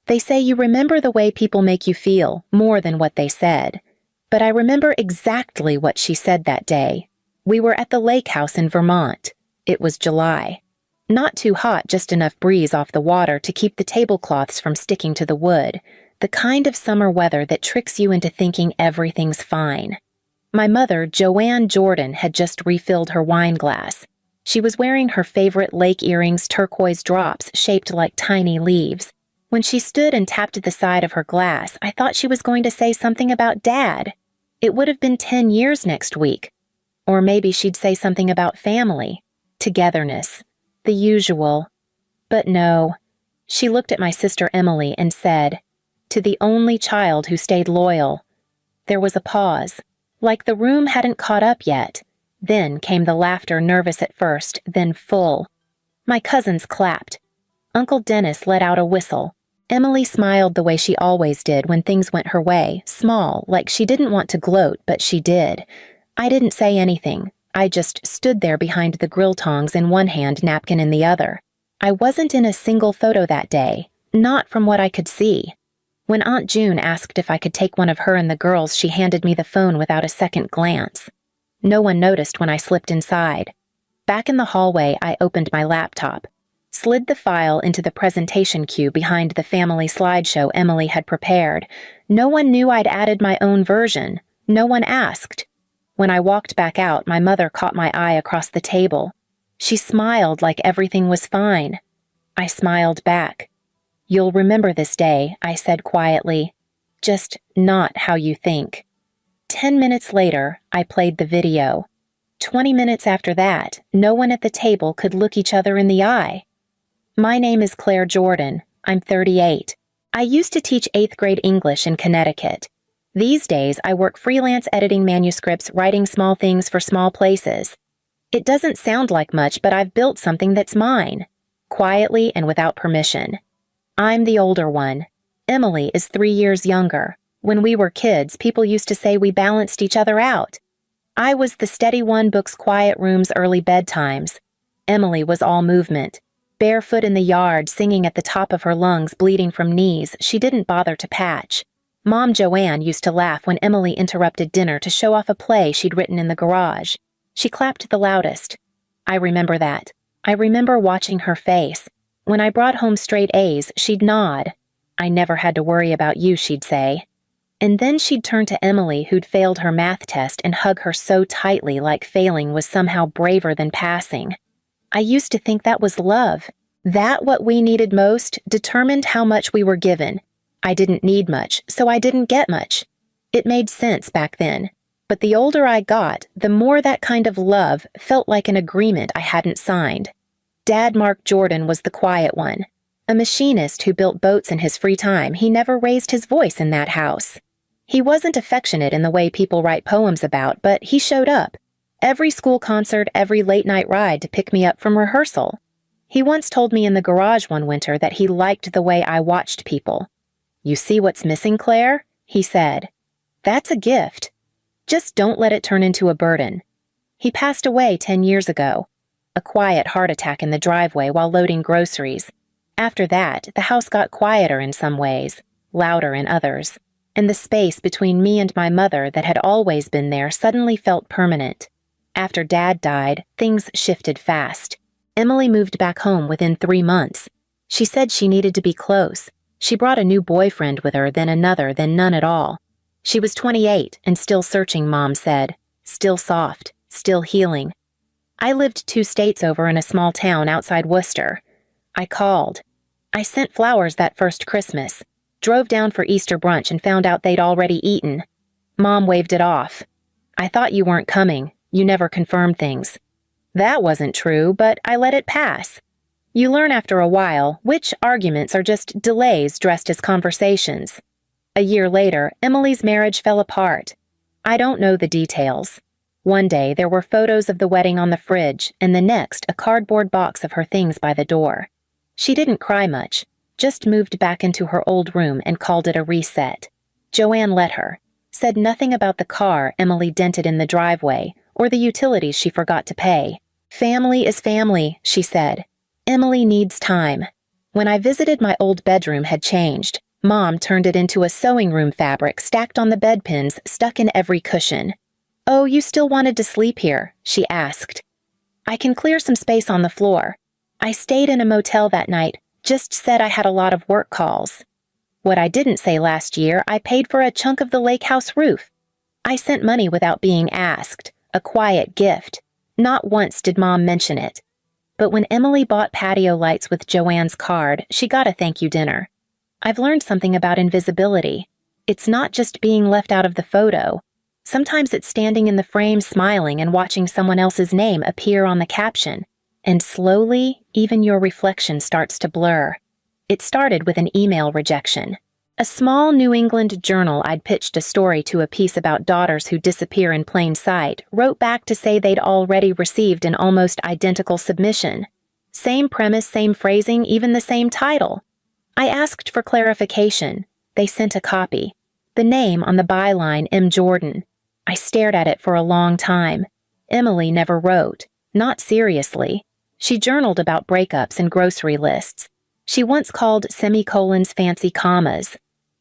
They say you remember the way people make you feel more than what they said. But I remember exactly what she said that day. We were at the lake house in Vermont. It was July. Not too hot, just enough breeze off the water to keep the tablecloths from sticking to the wood. The kind of summer weather that tricks you into thinking everything's fine. My mother, Joanne Jordan, had just refilled her wine glass. She was wearing her favorite Lake Earrings turquoise drops shaped like tiny leaves. When she stood and tapped the side of her glass, I thought she was going to say something about Dad. It would have been 10 years next week. Or maybe she'd say something about family, togetherness, the usual. But no. She looked at my sister Emily and said, "To the only child who stayed loyal." There was a pause, like the room hadn't caught up yet. Then came the laughter, nervous at first, then full. My cousins clapped. Uncle Dennis let out a whistle. Emily smiled the way she always did when things went her way, small, like she didn't want to gloat, but she did. I didn't say anything. I just stood there behind the grill tongs in one hand, napkin in the other. I wasn't in a single photo that day, not from what I could see. When Aunt June asked if I could take one of her and the girls, she handed me the phone without a second glance. No one noticed when I slipped inside. Back in the hallway, I opened my laptop, slid the file into the presentation queue behind the family slideshow Emily had prepared. No one knew I'd added my own version. No one asked. When I walked back out, my mother caught my eye across the table. She smiled like everything was fine. I smiled back. "You'll remember this day," I said quietly. "Just not how you think." 10 minutes later, I played the video. 20 minutes after that, no one at the table could look each other in the eye. My name is Claire Jordan. I'm 38. I used to teach 8th grade English in Connecticut. These days, I work freelance editing manuscripts, writing small things for small places. It doesn't sound like much, but I've built something that's mine, quietly and without permission. I'm the older one. Emily is 3 years younger. When we were kids, people used to say we balanced each other out. I was the steady one, books, quiet rooms, early bedtimes. Emily was all movement. Barefoot in the yard, singing at the top of her lungs, bleeding from knees, she didn't bother to patch. Mom Joanne used to laugh when Emily interrupted dinner to show off a play she'd written in the garage. She clapped the loudest. I remember that. I remember watching her face. When I brought home straight A's, she'd nod. "I never had to worry about you," she'd say. And then she'd turn to Emily, who'd failed her math test, and hug her so tightly like failing was somehow braver than passing. I used to think that was love. That what we needed most determined how much we were given. I didn't need much, so I didn't get much. It made sense back then. But the older I got, the more that kind of love felt like an agreement I hadn't signed. Dad Mark Jordan was the quiet one. A machinist who built boats in his free time, he never raised his voice in that house. He wasn't affectionate in the way people write poems about, but he showed up. Every school concert, every late-night ride to pick me up from rehearsal. He once told me in the garage one winter that he liked the way I watched people. "You see what's missing, Claire?" he said. "That's a gift. Just don't let it turn into a burden." He passed away 10 years ago. A quiet heart attack in the driveway while loading groceries. After that, the house got quieter in some ways, louder in others, and the space between me and my mother that had always been there suddenly felt permanent. After Dad died, things shifted fast. Emily moved back home within 3 months. She said she needed to be close. She brought a new boyfriend with her, then another, then none at all. She was 28 and still searching, Mom said. Still soft, still healing. I lived 2 states over in a small town outside Worcester. I called. I sent flowers that first Christmas. Drove down for Easter brunch and found out they'd already eaten. Mom waved it off. "I thought you weren't coming. You never confirmed things." That wasn't true, but I let it pass. You learn after a while which arguments are just delays dressed as conversations. A year later, Emily's marriage fell apart. I don't know the details. One day, there were photos of the wedding on the fridge, and the next, a cardboard box of her things by the door. She didn't cry much, just moved back into her old room and called it a reset. Joanne let her, said nothing about the car Emily dented in the driveway or the utilities she forgot to pay. "Family is family," she said. "Emily needs time." When I visited, my old bedroom had changed. Mom turned it into a sewing room fabric stacked on the bedpins, stuck in every cushion. "Oh, you still wanted to sleep here?" she asked. "I can clear some space on the floor. I stayed in a motel that night, just said I had a lot of work calls." What I didn't say last year, I paid for a chunk of the lake house roof. I sent money without being asked, a quiet gift. Not once did Mom mention it. But when Emily bought patio lights with Joanne's card, she got a thank you dinner. I've learned something about invisibility. It's not just being left out of the photo. Sometimes it's standing in the frame smiling and watching someone else's name appear on the caption. And slowly, even your reflection starts to blur. It started with an email rejection. A small New England journal I'd pitched a story to, a piece about daughters who disappear in plain sight, wrote back to say they'd already received an almost identical submission. Same premise, same phrasing, even the same title. I asked for clarification. They sent a copy. The name on the byline, M. Jordan. I stared at it for a long time. Emily never wrote. Not seriously. She journaled about breakups and grocery lists. She once called semicolons fancy commas.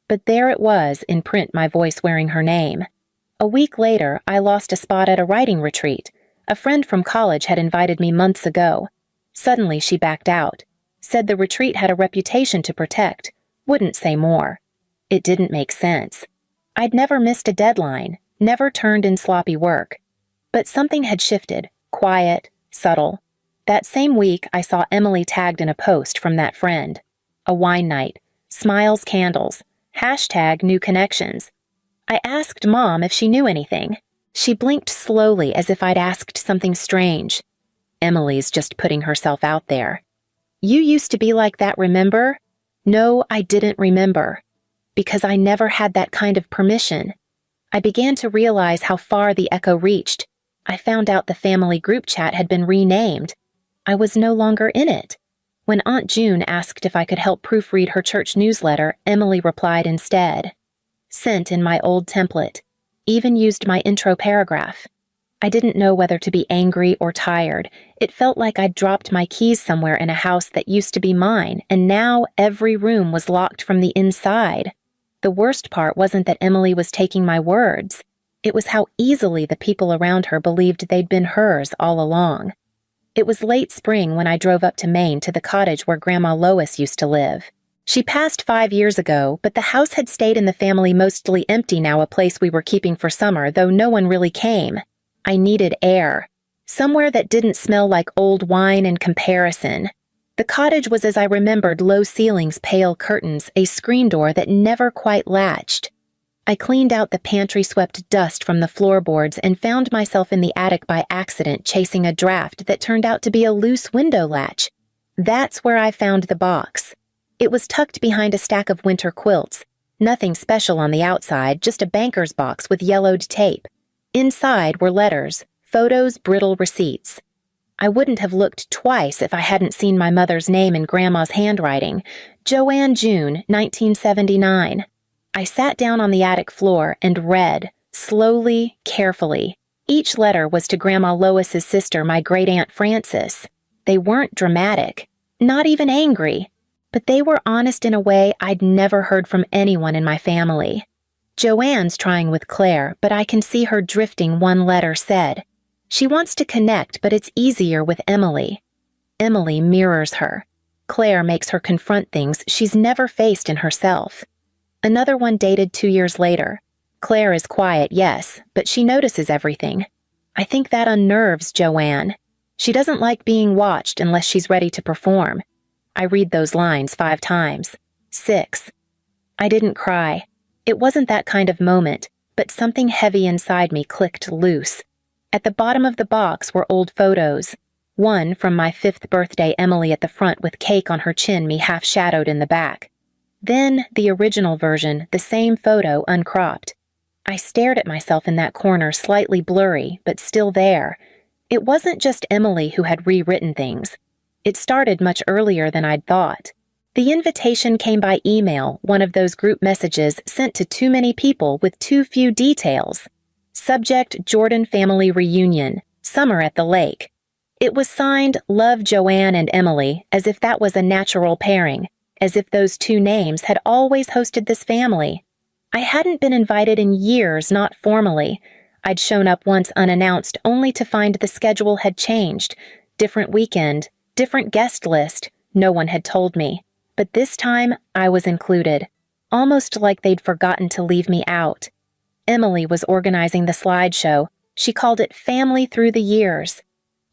But there it was, in print, my voice wearing her name. A week later, I lost a spot at a writing retreat. A friend from college had invited me months ago. Suddenly she backed out. Said the retreat had a reputation to protect. Wouldn't say more. It didn't make sense. I'd never missed a deadline, never turned in sloppy work. But something had shifted, quiet, subtle. That same week, I saw Emily tagged in a post from that friend. A wine night, smiles, candles, #new connections. I asked Mom if she knew anything. She blinked slowly as if I'd asked something strange. "Emily's just putting herself out there." "You used to be like that, remember?" No, I didn't remember. Because I never had that kind of permission. I began to realize how far the echo reached. I found out the family group chat had been renamed. I was no longer in it. When Aunt June asked if I could help proofread her church newsletter, Emily replied instead. Sent in my old template. Even used my intro paragraph. I didn't know whether to be angry or tired. It felt like I'd dropped my keys somewhere in a house that used to be mine, and now every room was locked from the inside. The worst part wasn't that Emily was taking my words. It was how easily the people around her believed they'd been hers all along. It was late spring when I drove up to Maine to the cottage where Grandma Lois used to live. She passed 5 years ago, but the house had stayed in the family mostly empty now, a place we were keeping for summer, though no one really came. I needed air. Somewhere that didn't smell like old wine in comparison. The cottage was as I remembered, low ceilings, pale curtains, a screen door that never quite latched. I cleaned out the pantry-swept dust from the floorboards and found myself in the attic by accident chasing a draft that turned out to be a loose window latch. That's where I found the box. It was tucked behind a stack of winter quilts. Nothing special on the outside, just a banker's box with yellowed tape. Inside were letters, photos, brittle receipts. I wouldn't have looked twice if I hadn't seen my mother's name in Grandma's handwriting. Joanne June, 1979. I sat down on the attic floor and read, slowly, carefully. Each letter was to Grandma Lois's sister, my great-aunt Frances. They weren't dramatic, not even angry, but they were honest in a way I'd never heard from anyone in my family. Joanne's trying with Claire, but I can see her drifting. One letter said, "She wants to connect, but it's easier with Emily." Emily mirrors her. Claire makes her confront things she's never faced in herself. Another one dated 2 years later. Claire is quiet, yes, but she notices everything. I think that unnerves Joanne. She doesn't like being watched unless she's ready to perform. I read those lines 5 times. 6. I didn't cry. It wasn't that kind of moment, but something heavy inside me clicked loose. At the bottom of the box were old photos. One from my 5th birthday, Emily at the front with cake on her chin, me half shadowed in the back. Then the original version, the same photo, uncropped. I stared at myself in that corner, slightly blurry, but still there. It wasn't just Emily who had rewritten things. It started much earlier than I'd thought. The invitation came by email, one of those group messages sent to too many people with too few details. Subject: Jordan family reunion, summer at the lake. It was signed Love Joanne and Emily, as if that was a natural pairing, as if those two names had always hosted this family. I hadn't been invited in years, not formally. I'd shown up once unannounced, only to find the schedule had changed. Different weekend, different guest list. No one had told me. But this time, I was included. Almost like they'd forgotten to leave me out. Emily was organizing the slideshow. She called it Family Through the Years.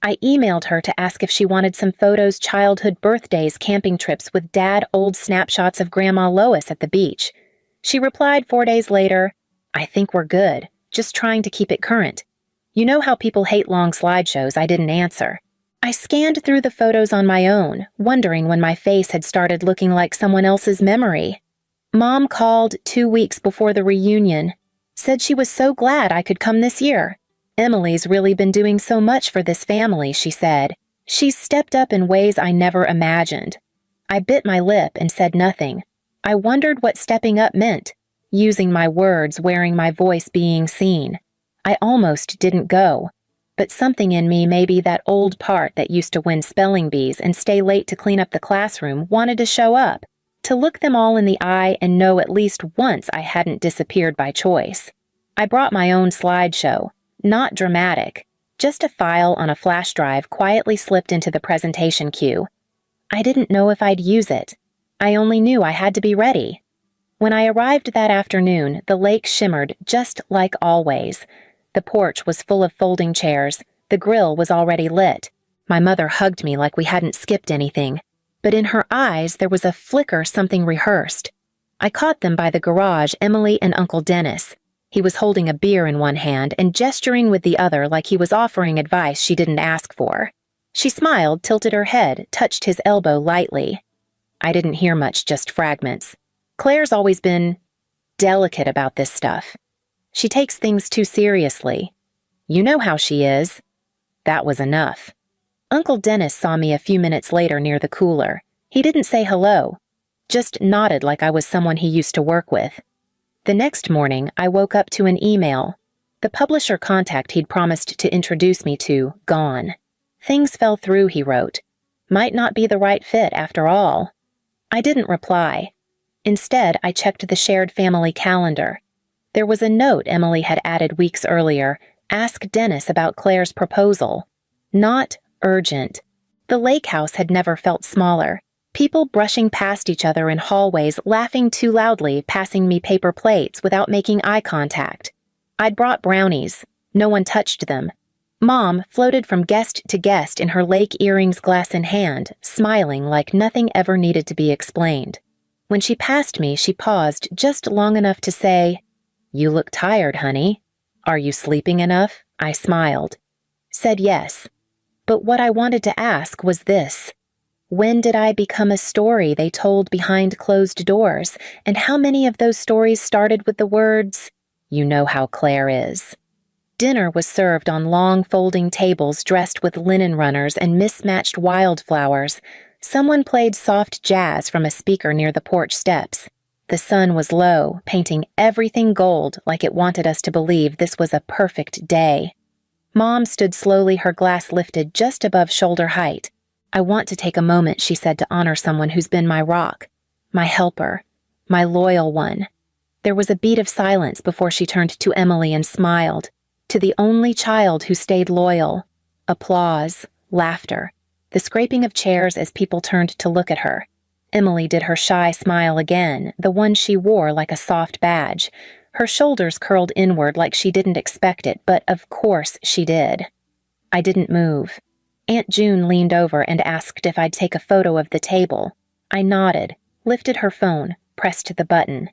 I emailed her to ask if she wanted some photos, childhood birthdays, camping trips with Dad, old snapshots of Grandma Lois at the beach. She replied 4 days later, "I think we're good, just trying to keep it current." You know how people hate long slideshows. I didn't answer. I scanned through the photos on my own, wondering when my face had started looking like someone else's memory. Mom called 2 weeks before the reunion, said she was so glad I could come this year. Emily's really been doing so much for this family, she said. She's stepped up in ways I never imagined. I bit my lip and said nothing. I wondered what stepping up meant, using my words, wearing my voice, being seen. I almost didn't go, but something in me, maybe that old part that used to win spelling bees and stay late to clean up the classroom, wanted to show up, to look them all in the eye and know at least once I hadn't disappeared by choice. I brought my own slideshow, not dramatic, just a file on a flash drive quietly slipped into the presentation queue. I didn't know if I'd use it. I only knew I had to be ready. When I arrived that afternoon, the lake shimmered just like always. The porch was full of folding chairs. The grill was already lit. My mother hugged me like we hadn't skipped anything. But in her eyes, there was a flicker, something rehearsed. I caught them by the garage, Emily and Uncle Dennis. He was holding a beer in one hand and gesturing with the other like he was offering advice she didn't ask for. She smiled, tilted her head, touched his elbow lightly. I didn't hear much, just fragments. Claire's always been delicate about this stuff. She takes things too seriously. You know how she is. That was enough. Uncle Dennis saw me a few minutes later near the cooler. He didn't say hello, just nodded like I was someone he used to work with. The next morning, I woke up to an email. The publisher contact he'd promised to introduce me to, gone. Things fell through, he wrote. Might not be the right fit after all. I didn't reply. Instead, I checked the shared family calendar. There was a note Emily had added weeks earlier, ask Dennis about Claire's proposal. Not urgent. The lake house had never felt smaller. People brushing past each other in hallways, laughing too loudly, passing me paper plates without making eye contact. I'd brought brownies. No one touched them. Mom floated from guest to guest in her lake earrings, glass in hand, smiling like nothing ever needed to be explained. When she passed me, she paused just long enough to say, "You look tired, honey. Are you sleeping enough?" I smiled. Said yes. But what I wanted to ask was this. When did I become a story they told behind closed doors, and how many of those stories started with the words, "You know how Claire is"? Dinner was served on long folding tables dressed with linen runners and mismatched wildflowers. Someone played soft jazz from a speaker near the porch steps. The sun was low, painting everything gold like it wanted us to believe this was a perfect day. Mom stood slowly, her glass lifted just above shoulder height. "I want to take a moment," she said, "to honor someone who's been my rock, my helper, my loyal one." There was a beat of silence before she turned to Emily and smiled. To the only child who stayed loyal. Applause, laughter, the scraping of chairs as people turned to look at her. Emily did her shy smile again, the one she wore like a soft badge. Her shoulders curled inward like she didn't expect it, but of course she did. I didn't move. Aunt June leaned over and asked if I'd take a photo of the table. I nodded, lifted her phone, pressed the button.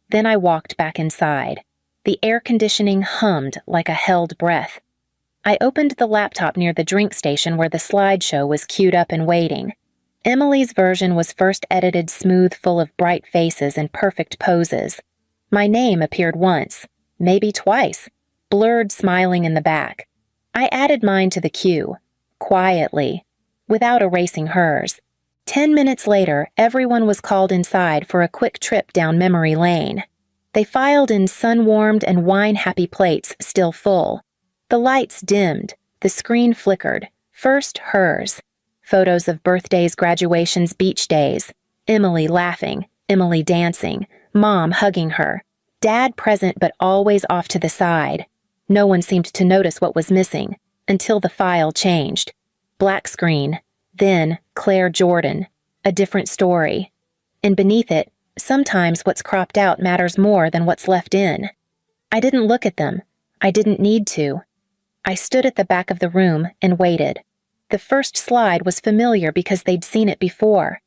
Then I walked back inside. The air conditioning hummed like a held breath. I opened the laptop near the drink station where the slideshow was queued up and waiting. Emily's version was first edited smooth, full of bright faces and perfect poses. My name appeared once, maybe twice, blurred smiling in the back. I added mine to the queue, quietly, without erasing hers. 10 minutes later, everyone was called inside for a quick trip down memory lane. They filed in sun-warmed and wine-happy plates still full. The lights dimmed, the screen flickered, First, hers. Photos of birthdays, graduations, beach days. Emily laughing, Emily dancing, Mom hugging her, Dad present but always off to the side. No one seemed to notice what was missing, until the file changed. Black screen. Then, Claire Jordan. A different story. And beneath it, sometimes what's cropped out matters more than what's left in. I didn't look at them. I didn't need to. I stood at the back of the room and waited. The first slide was familiar because they'd seen it before.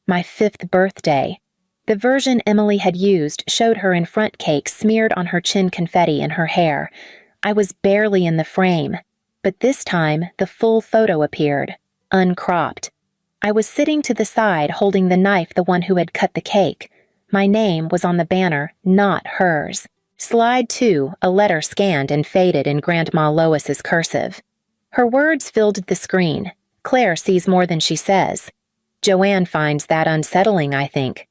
My 5th birthday. The version Emily had used showed her in front cake smeared on her chin, confetti in her hair. I was barely in the frame, but this time the full photo appeared, uncropped. I was sitting to the side holding the knife, the one who had cut the cake. My name was on the banner, not hers. Slide 2, a letter scanned and faded in Grandma Lois's cursive. Her words filled the screen. Claire sees more than she says. Joanne finds that unsettling, I think.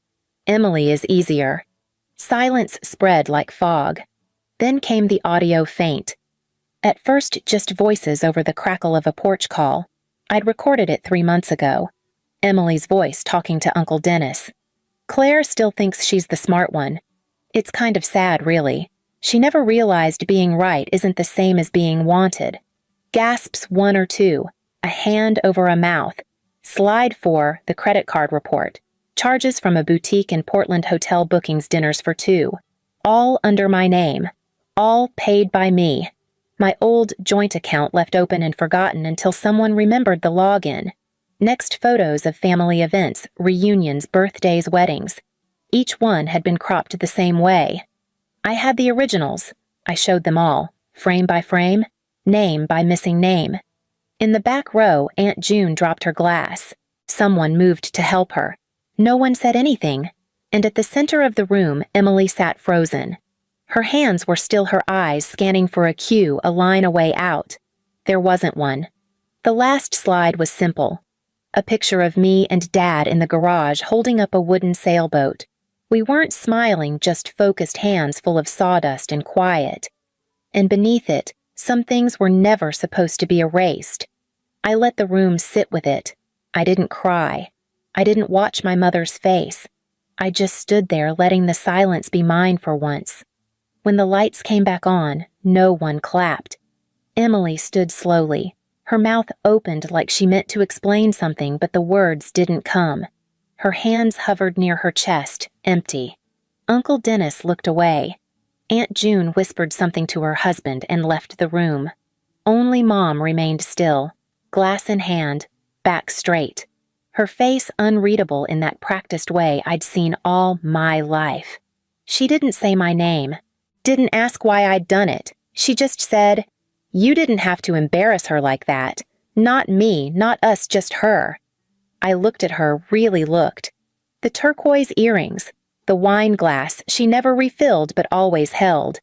Emily is easier. Silence spread like fog. Then came the audio faint. At first, just voices over the crackle of a porch call. I'd recorded it 3 months ago. Emily's voice talking to Uncle Dennis. Claire still thinks she's the smart one. It's kind of sad, really. She never realized being right isn't the same as being wanted. Gasps 1 or 2, a hand over a mouth. Slide 4, the credit card report. Charges from a boutique in Portland hotel bookings, dinners for 2. All under my name. All paid by me. My old joint account left open and forgotten until someone remembered the login. Next, photos of family events, reunions, birthdays, weddings. Each one had been cropped the same way. I had the originals. I showed them all, frame by frame, name by missing name. In the back row, Aunt June dropped her glass. Someone moved to help her. No one said anything. And at the center of the room, Emily sat frozen. Her hands were still her eyes, scanning for a cue, a line, a way out. There wasn't one. The last slide was simple. A picture of me and Dad in the garage holding up a wooden sailboat. We weren't smiling, just focused hands full of sawdust and quiet. And beneath it, some things were never supposed to be erased. I let the room sit with it. I didn't cry. I didn't watch my mother's face. I just stood there letting the silence be mine for once. When the lights came back on, no one clapped. Emily stood slowly. Her mouth opened like she meant to explain something, but the words didn't come. Her hands hovered near her chest, empty. Uncle Dennis looked away. Aunt June whispered something to her husband and left the room. Only Mom remained still, glass in hand, back straight. Her face unreadable in that practiced way I'd seen all my life. She didn't say my name, didn't ask why I'd done it. She just said, "You didn't have to embarrass her like that. Not me, not us, just her." I looked at her, really looked. The turquoise earrings, the wine glass she never refilled but always held.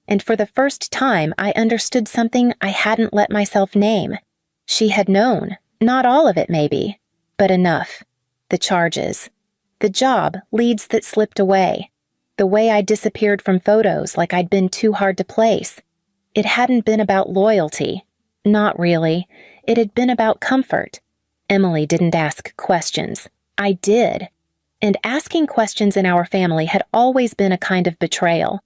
And for the first time, I understood something I hadn't let myself name. She had known, not all of it maybe, but enough. The charges. The job, leads that slipped away. The way I disappeared from photos like I'd been too hard to place. It hadn't been about loyalty. Not really. It had been about comfort. Emily didn't ask questions. I did. And asking questions in our family had always been a kind of betrayal.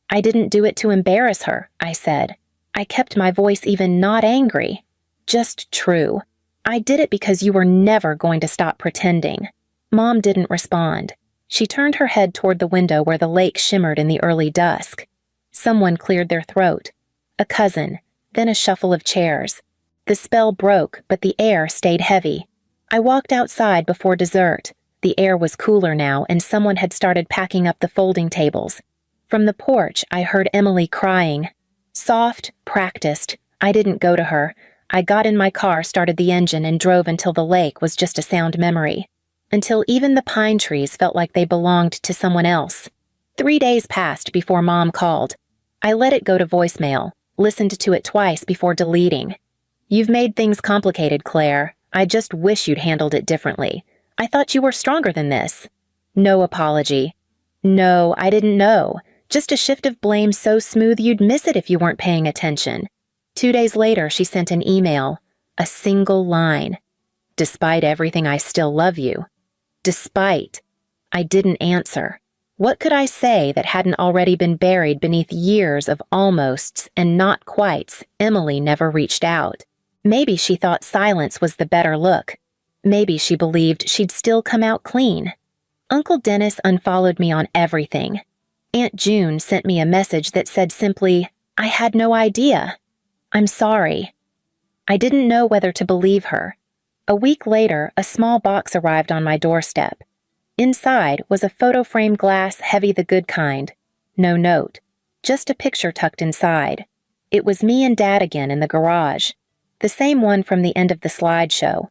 I didn't do it to embarrass her, I said. I kept my voice even not angry. Just true. I did it because you were never going to stop pretending. Mom didn't respond. She turned her head toward the window where the lake shimmered in the early dusk. Someone cleared their throat. A cousin, then a shuffle of chairs. The spell broke, but the air stayed heavy. I walked outside before dessert. The air was cooler now, and someone had started packing up the folding tables. From the porch, I heard Emily crying. Soft, practiced. I didn't go to her. I got in my car, started the engine, and drove until the lake was just a sound memory. Until even the pine trees felt like they belonged to someone else. 3 days passed before Mom called. I let it go to voicemail, listened to it twice before deleting. "You've made things complicated, Claire. I just wish you'd handled it differently. I thought you were stronger than this." No apology. "No, I didn't know. Just a shift of blame so smooth you'd miss it if you weren't paying attention." 2 days later, she sent an email. A single line. Despite everything, I still love you. Despite. I didn't answer. What could I say that hadn't already been buried beneath years of almosts and not quites? Emily never reached out. Maybe she thought silence was the better look. Maybe she believed she'd still come out clean. Uncle Dennis unfollowed me on everything. Aunt June sent me a message that said simply, "I had no idea. I'm sorry." I didn't know whether to believe her. A week later, a small box arrived on my doorstep. Inside was a photo-frame glass, heavy the good kind. No note, just a picture tucked inside. It was me and Dad again in the garage, the same one from the end of the slideshow.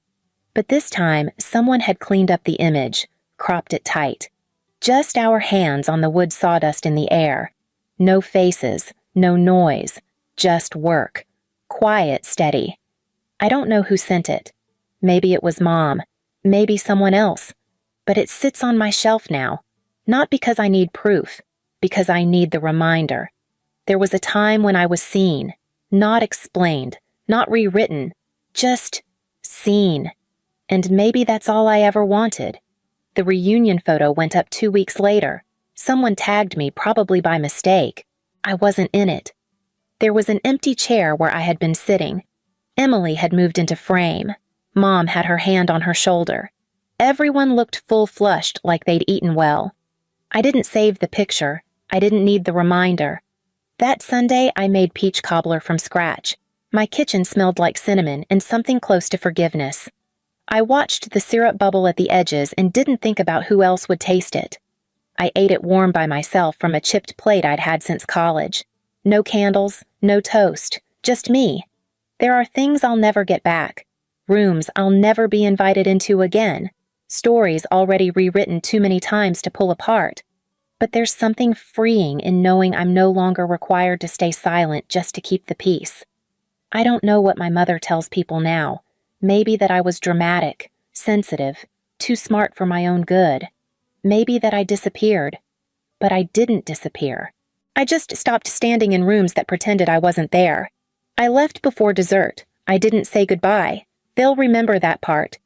But this time, someone had cleaned up the image, cropped it tight. Just our hands on the wood sawdust in the air. No faces, no noise, just work. Quiet, steady. I don't know who sent it. Maybe it was Mom, maybe someone else. But it sits on my shelf now, not because I need proof, because I need the reminder. There was a time when I was seen, not explained, not rewritten, just seen. And maybe that's all I ever wanted. The reunion photo went up 2 weeks later. Someone tagged me, probably by mistake. I wasn't in it. There was an empty chair where I had been sitting. Emily had moved into frame. Mom had her hand on her shoulder. Everyone looked full-flushed, like they'd eaten well. I didn't save the picture. I didn't need the reminder. That Sunday, I made peach cobbler from scratch. My kitchen smelled like cinnamon and something close to forgiveness. I watched the syrup bubble at the edges and didn't think about who else would taste it. I ate it warm by myself from a chipped plate I'd had since college. No candles, no toast, just me. There are things I'll never get back. Rooms I'll never be invited into again. Stories already rewritten too many times to pull apart. But there's something freeing in knowing I'm no longer required to stay silent just to keep the peace. I don't know what my mother tells people now. Maybe that I was dramatic, sensitive, too smart for my own good. Maybe that I disappeared. But I didn't disappear. I just stopped standing in rooms that pretended I wasn't there. I left before dessert. I didn't say goodbye. They'll remember that part.